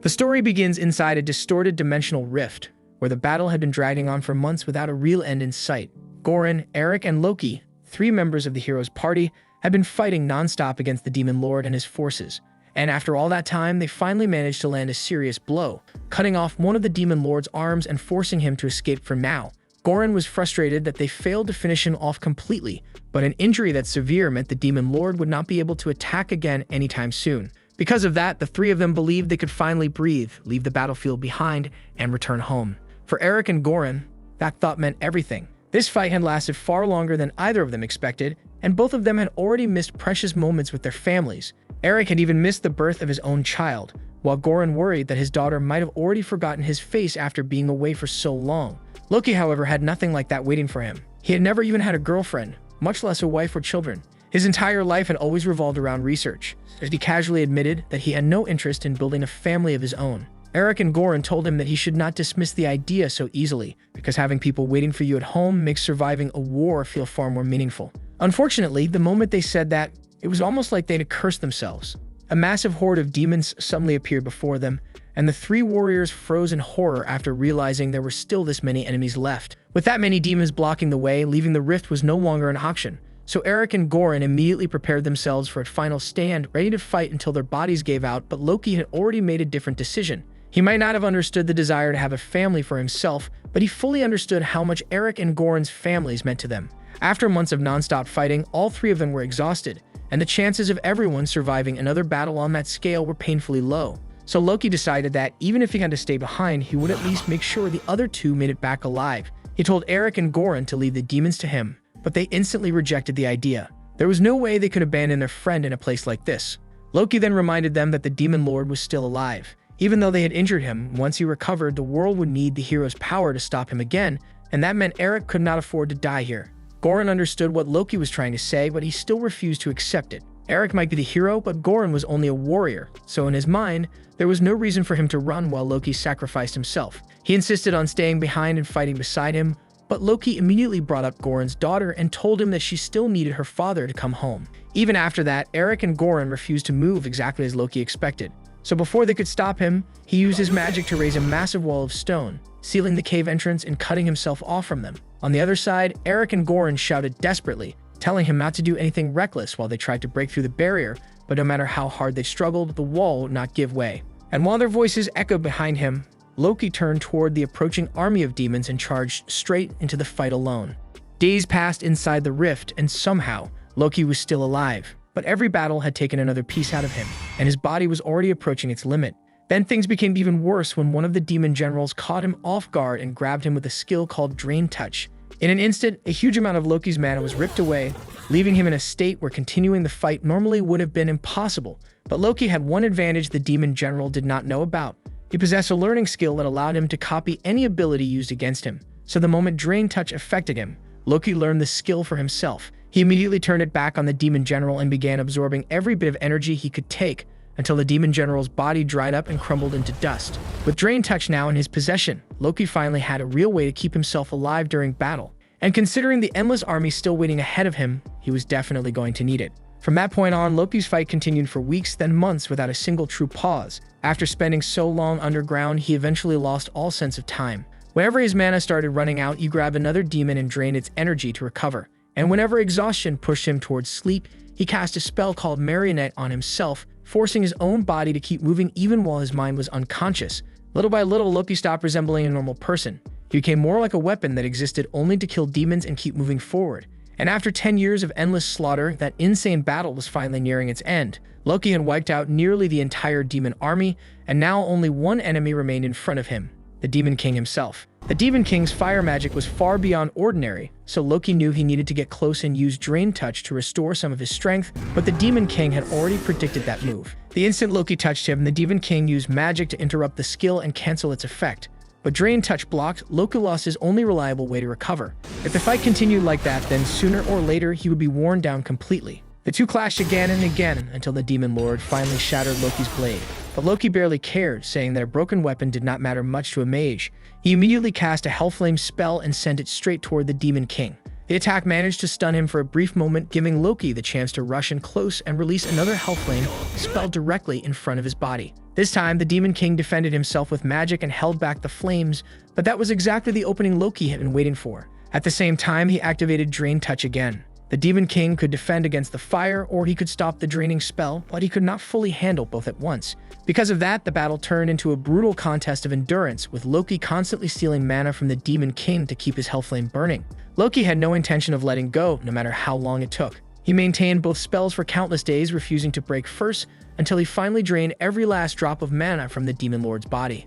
The story begins inside a distorted dimensional rift, where the battle had been dragging on for months without a real end in sight. Goran, Eric, and Loki, 3 members of the hero's party, had been fighting non-stop against the Demon Lord and his forces. And after all that time, they finally managed to land a serious blow, cutting off one of the Demon Lord's arms and forcing him to escape for now. Goran was frustrated that they failed to finish him off completely, but an injury that severe meant the Demon Lord would not be able to attack again anytime soon. Because of that, the 3 of them believed they could finally breathe, leave the battlefield behind, and return home. For Eric and Goran, that thought meant everything. This fight had lasted far longer than either of them expected, and both of them had already missed precious moments with their families. Eric had even missed the birth of his own child, while Goran worried that his daughter might have already forgotten his face after being away for so long. Loki, however, had nothing like that waiting for him. He had never even had a girlfriend, much less a wife or children. His entire life had always revolved around research, as he casually admitted that he had no interest in building a family of his own. Eric and Goran told him that he should not dismiss the idea so easily, because having people waiting for you at home makes surviving a war feel far more meaningful. Unfortunately, the moment they said that, it was almost like they'd cursed themselves. A massive horde of demons suddenly appeared before them, and the 3 warriors froze in horror after realizing there were still this many enemies left. With that many demons blocking the way, leaving the rift was no longer an option. So Eric and Goran immediately prepared themselves for a final stand, ready to fight until their bodies gave out, but Loki had already made a different decision. He might not have understood the desire to have a family for himself, but he fully understood how much Eric and Goran's families meant to them. After months of non-stop fighting, all 3 of them were exhausted, and the chances of everyone surviving another battle on that scale were painfully low. So Loki decided that even if he had to stay behind, he would at least make sure the other 2 made it back alive. He told Eric and Goran to leave the demons to him, but they instantly rejected the idea. There was no way they could abandon their friend in a place like this. Loki then reminded them that the Demon Lord was still alive. Even though they had injured him, once he recovered, the world would need the hero's power to stop him again, and that meant Eric could not afford to die here. Goran understood what Loki was trying to say, but he still refused to accept it. Eric might be the hero, but Goran was only a warrior, so in his mind, there was no reason for him to run while Loki sacrificed himself. He insisted on staying behind and fighting beside him, but Loki immediately brought up Goran's daughter and told him that she still needed her father to come home. Even after that, Eric and Goran refused to move exactly as Loki expected. So before they could stop him, he used his magic to raise a massive wall of stone, sealing the cave entrance and cutting himself off from them. On the other side, Eric and Goran shouted desperately, telling him not to do anything reckless while they tried to break through the barrier, but no matter how hard they struggled, the wall would not give way. And while their voices echoed behind him, Loki turned toward the approaching army of demons and charged straight into the fight alone. Days passed inside the rift, and somehow, Loki was still alive. But every battle had taken another piece out of him, and his body was already approaching its limit. Then things became even worse when one of the demon generals caught him off guard and grabbed him with a skill called Drain Touch. In an instant, a huge amount of Loki's mana was ripped away, leaving him in a state where continuing the fight normally would have been impossible. But Loki had one advantage the demon general did not know about. He possessed a learning skill that allowed him to copy any ability used against him. So the moment Drain Touch affected him, Loki learned the skill for himself. He immediately turned it back on the demon general and began absorbing every bit of energy he could take until the demon general's body dried up and crumbled into dust. With Drain Touch now in his possession, Loki finally had a real way to keep himself alive during battle. And considering the endless army still waiting ahead of him, he was definitely going to need it. From that point on, Loki's fight continued for weeks, then months without a single true pause. After spending so long underground, he eventually lost all sense of time. Whenever his mana started running out, he grabbed another demon and drained its energy to recover. And whenever exhaustion pushed him towards sleep, he cast a spell called Marionette on himself, forcing his own body to keep moving even while his mind was unconscious. Little by little, Loki stopped resembling a normal person. He became more like a weapon that existed only to kill demons and keep moving forward. And after 10 years of endless slaughter, that insane battle was finally nearing its end. Loki had wiped out nearly the entire demon army, and now only one enemy remained in front of him, the Demon King himself. The Demon King's fire magic was far beyond ordinary, so Loki knew he needed to get close and use Drain Touch to restore some of his strength, but the Demon King had already predicted that move. The instant Loki touched him, the Demon King used magic to interrupt the skill and cancel its effect. But Drain Touch blocked, Loki lost his only reliable way to recover. If the fight continued like that, then sooner or later he would be worn down completely. The two clashed again and again until the Demon Lord finally shattered Loki's blade. But Loki barely cared, saying that a broken weapon did not matter much to a mage. He immediately cast a Hellflame spell and sent it straight toward the Demon King. The attack managed to stun him for a brief moment, giving Loki the chance to rush in close and release another Hellflame spell directly in front of his body. This time, the Demon King defended himself with magic and held back the flames, but that was exactly the opening Loki had been waiting for. At the same time, he activated Drain Touch again. The Demon King could defend against the fire, or he could stop the draining spell, but he could not fully handle both at once. Because of that, the battle turned into a brutal contest of endurance, with Loki constantly stealing mana from the Demon King to keep his hell flame burning. Loki had no intention of letting go, no matter how long it took. He maintained both spells for countless days, refusing to break first, until he finally drained every last drop of mana from the Demon Lord's body.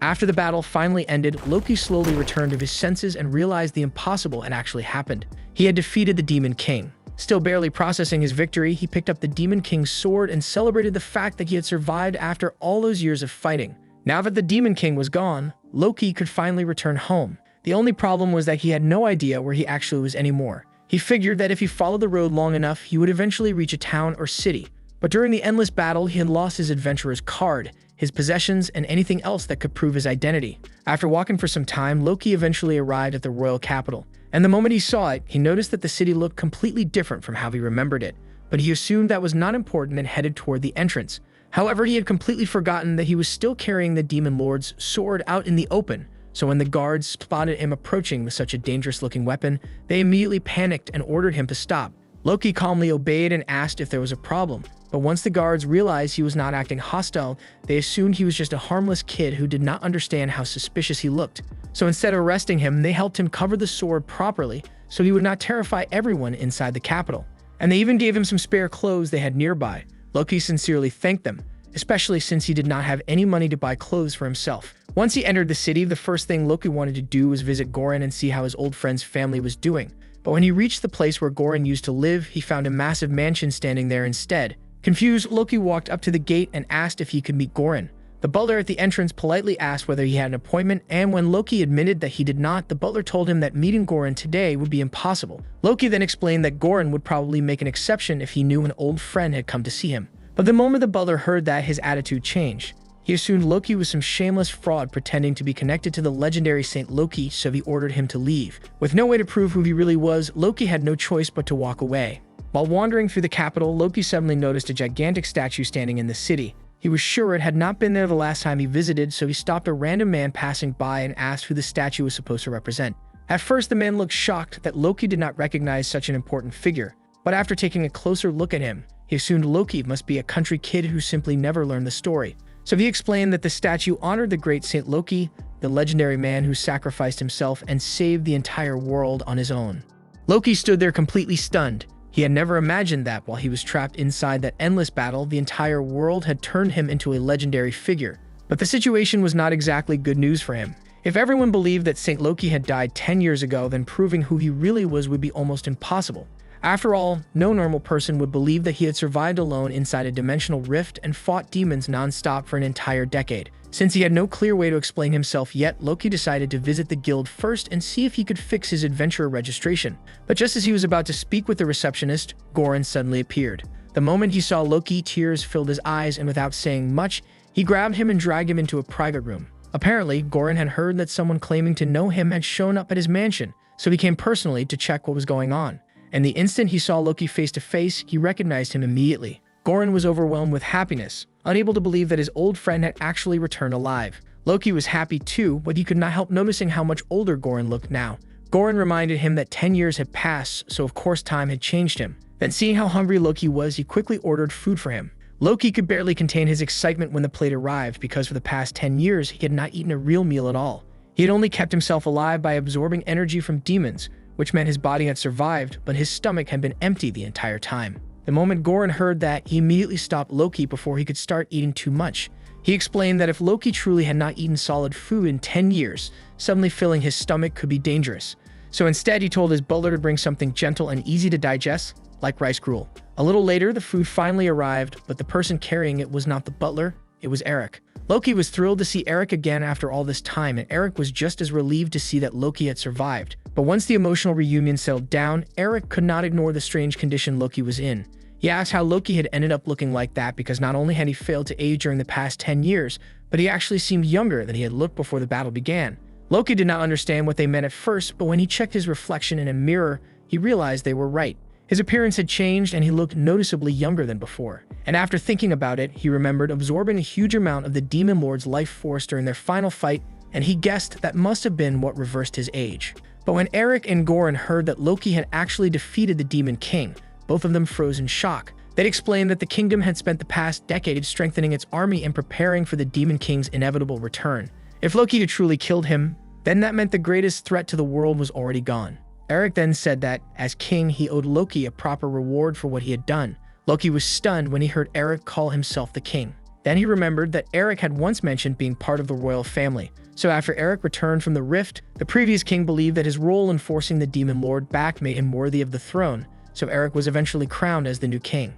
After the battle finally ended, Loki slowly returned to his senses and realized the impossible had actually happened. He had defeated the Demon King. Still barely processing his victory, he picked up the Demon King's sword and celebrated the fact that he had survived after all those years of fighting. Now that the Demon King was gone, Loki could finally return home. The only problem was that he had no idea where he actually was anymore. He figured that if he followed the road long enough, he would eventually reach a town or city. But during the endless battle, he had lost his adventurer's card, his possessions, and anything else that could prove his identity. After walking for some time, Loki eventually arrived at the royal capital. And the moment he saw it, he noticed that the city looked completely different from how he remembered it. But he assumed that was not important and headed toward the entrance. However, he had completely forgotten that he was still carrying the Demon Lord's sword out in the open. So when the guards spotted him approaching with such a dangerous-looking weapon, they immediately panicked and ordered him to stop. Loki calmly obeyed and asked if there was a problem. But once the guards realized he was not acting hostile, they assumed he was just a harmless kid who did not understand how suspicious he looked. So instead of arresting him, they helped him cover the sword properly so he would not terrify everyone inside the capital. And they even gave him some spare clothes they had nearby. Loki sincerely thanked them, especially since he did not have any money to buy clothes for himself. Once he entered the city, the first thing Loki wanted to do was visit Goran and see how his old friend's family was doing. But when he reached the place where Goran used to live, he found a massive mansion standing there instead. Confused, Loki walked up to the gate and asked if he could meet Goran. The butler at the entrance politely asked whether he had an appointment, and when Loki admitted that he did not, the butler told him that meeting Goran today would be impossible. Loki then explained that Goran would probably make an exception if he knew an old friend had come to see him. But the moment the butler heard that, his attitude changed. He assumed Loki was some shameless fraud pretending to be connected to the legendary Saint Loki, so he ordered him to leave. With no way to prove who he really was, Loki had no choice but to walk away. While wandering through the capital, Loki suddenly noticed a gigantic statue standing in the city. He was sure it had not been there the last time he visited, so he stopped a random man passing by and asked who the statue was supposed to represent. At first, the man looked shocked that Loki did not recognize such an important figure, but after taking a closer look at him, he assumed Loki must be a country kid who simply never learned the story. So he explained that the statue honored the great Saint Loki, the legendary man who sacrificed himself and saved the entire world on his own. Loki stood there completely stunned. He had never imagined that while he was trapped inside that endless battle, the entire world had turned him into a legendary figure. But the situation was not exactly good news for him. If everyone believed that Saint Loki had died 10 years ago, then proving who he really was would be almost impossible. After all, no normal person would believe that he had survived alone inside a dimensional rift and fought demons non-stop for an entire decade. Since he had no clear way to explain himself yet, Loki decided to visit the guild first and see if he could fix his adventurer registration. But just as he was about to speak with the receptionist, Goran suddenly appeared. The moment he saw Loki, tears filled his eyes, and without saying much, he grabbed him and dragged him into a private room. Apparently, Goran had heard that someone claiming to know him had shown up at his mansion, so he came personally to check what was going on. And the instant he saw Loki face to face, he recognized him immediately. Goran was overwhelmed with happiness, unable to believe that his old friend had actually returned alive. Loki was happy too, but he could not help noticing how much older Goran looked now. Goran reminded him that 10 years had passed, so of course time had changed him. Then seeing how hungry Loki was, he quickly ordered food for him. Loki could barely contain his excitement when the plate arrived, because for the past 10 years he had not eaten a real meal at all. He had only kept himself alive by absorbing energy from demons, which meant his body had survived, but his stomach had been empty the entire time. The moment Goran heard that, he immediately stopped Loki before he could start eating too much. He explained that if Loki truly had not eaten solid food in 10 years, suddenly filling his stomach could be dangerous. So instead, he told his butler to bring something gentle and easy to digest, like rice gruel. A little later, the food finally arrived, but the person carrying it was not the butler, it was Eric. Loki was thrilled to see Eric again after all this time, and Eric was just as relieved to see that Loki had survived. But once the emotional reunion settled down, Eric could not ignore the strange condition Loki was in. He asked how Loki had ended up looking like that because not only had he failed to age during the past 10 years, but he actually seemed younger than he had looked before the battle began. Loki did not understand what they meant at first, but when he checked his reflection in a mirror, he realized they were right. His appearance had changed and he looked noticeably younger than before. And after thinking about it, he remembered absorbing a huge amount of the Demon Lord's life force during their final fight, and he guessed that must have been what reversed his age. But when Eric and Goran heard that Loki had actually defeated the Demon King, both of them froze in shock. They'd explained that the kingdom had spent the past decade strengthening its army and preparing for the Demon King's inevitable return. If Loki had truly killed him, then that meant the greatest threat to the world was already gone. Eric then said that, as king, he owed Loki a proper reward for what he had done. Loki was stunned when he heard Eric call himself the king. Then he remembered that Eric had once mentioned being part of the royal family. So after Eric returned from the rift, the previous king believed that his role in forcing the Demon Lord back made him worthy of the throne, so Eric was eventually crowned as the new king.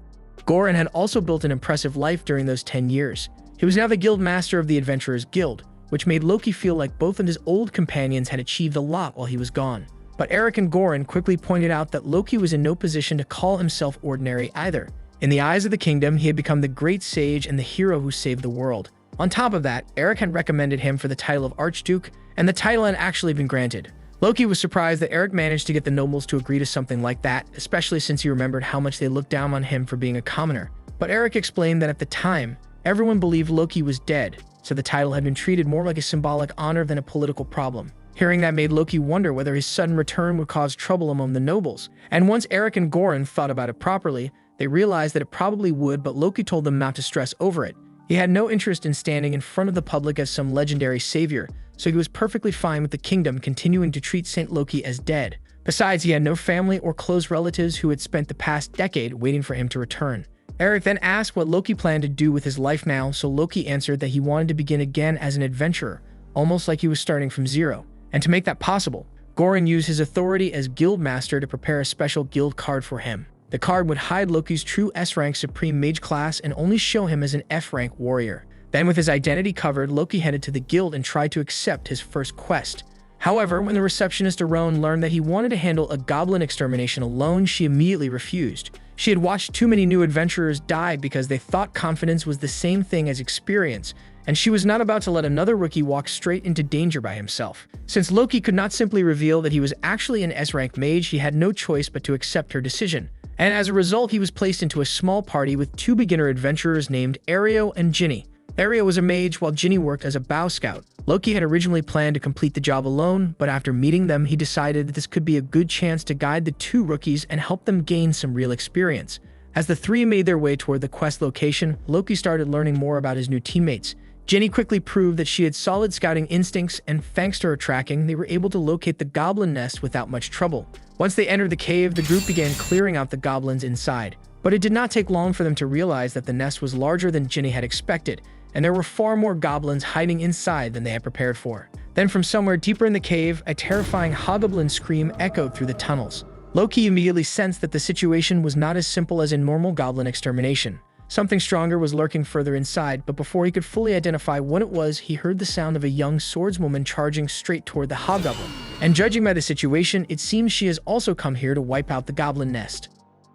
Goran had also built an impressive life during those 10 years. He was now the guild master of the Adventurers Guild, which made Loki feel like both of his old companions had achieved a lot while he was gone. But Eric and Goran quickly pointed out that Loki was in no position to call himself ordinary either. In the eyes of the kingdom, he had become the great sage and the hero who saved the world. On top of that, Eric had recommended him for the title of Archduke, and the title had actually been granted. Loki was surprised that Eric managed to get the nobles to agree to something like that, especially since he remembered how much they looked down on him for being a commoner. But Eric explained that at the time, everyone believed Loki was dead, so the title had been treated more like a symbolic honor than a political problem. Hearing that made Loki wonder whether his sudden return would cause trouble among the nobles. And once Eric and Goran thought about it properly, they realized that it probably would, but Loki told them not to stress over it. He had no interest in standing in front of the public as some legendary savior, so he was perfectly fine with the kingdom continuing to treat Saint Loki as dead. Besides, he had no family or close relatives who had spent the past decade waiting for him to return. Eric then asked what Loki planned to do with his life now, so Loki answered that he wanted to begin again as an adventurer, almost like he was starting from zero. And to make that possible, Goran used his authority as guild master to prepare a special guild card for him. The card would hide Loki's true S-rank supreme mage class and only show him as an F-rank warrior. Then with his identity covered, Loki headed to the guild and tried to accept his first quest. However, when the receptionist Aron learned that he wanted to handle a goblin extermination alone, she immediately refused. She had watched too many new adventurers die because they thought confidence was the same thing as experience, and she was not about to let another rookie walk straight into danger by himself. Since Loki could not simply reveal that he was actually an S-rank mage, he had no choice but to accept her decision. And as a result, he was placed into a small party with two beginner adventurers named Ario and Ginny. Ario was a mage while Ginny worked as a bow scout. Loki had originally planned to complete the job alone, but after meeting them, he decided that this could be a good chance to guide the two rookies and help them gain some real experience. As the three made their way toward the quest location, Loki started learning more about his new teammates. Ginny quickly proved that she had solid scouting instincts, and thanks to her tracking, they were able to locate the goblin nest without much trouble. Once they entered the cave, the group began clearing out the goblins inside. But it did not take long for them to realize that the nest was larger than Ginny had expected, and there were far more goblins hiding inside than they had prepared for. Then from somewhere deeper in the cave, a terrifying hobgoblin scream echoed through the tunnels. Loki immediately sensed that the situation was not as simple as in normal goblin extermination. Something stronger was lurking further inside, but before he could fully identify what it was, he heard the sound of a young swordswoman charging straight toward the hobgoblin. And judging by the situation, it seems she has also come here to wipe out the goblin nest.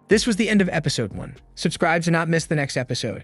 This was the end of episode 1. Subscribe to not miss the next episode.